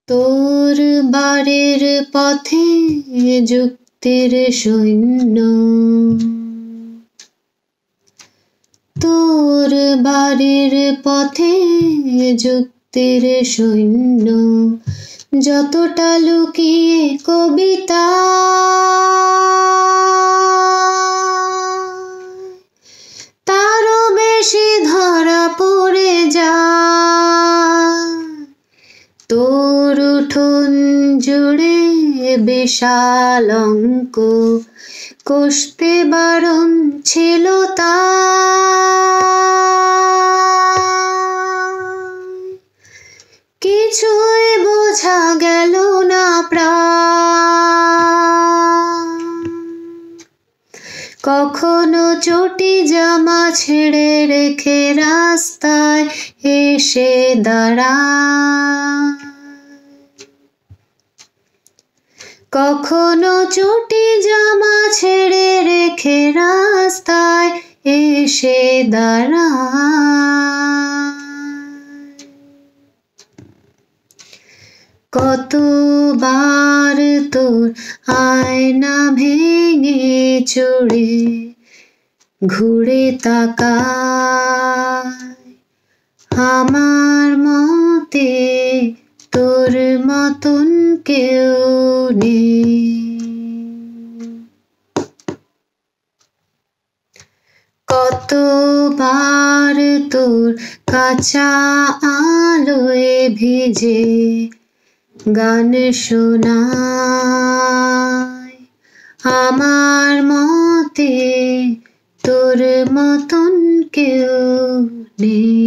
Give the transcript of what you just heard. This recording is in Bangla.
তোর বাড়ির পথে যুক্তির সৈন্য, তোর বাড়ির পথে যুক্তির সৈন্য, যতটা লুকিয়ে কবিতা তারও বেশি ধরা পড়ে যায়। তোর উঠোন জুড়ে বিশাল অঙ্ক কষতে বারণ ছিল তাই, কিছুই বোঝা গেল না প্রায়। কখনো চটি জামা ছেড়ে রেখে রাস্তায় এসে দাঁড়ায়, কখনো চটি জামা ছেড়ে রেখে রাস্তায় এসে দাঁড়ায়। কতবার তোর আয়না ভেঙে চুড়ে ঘুরে তাকায়, আমার মতে তোর মতন কেউ নেই। কতবার তোর কাঁচা আলোয় ভিজে গান শোনায়, আমার মতে তোর মতন কেউ নেই।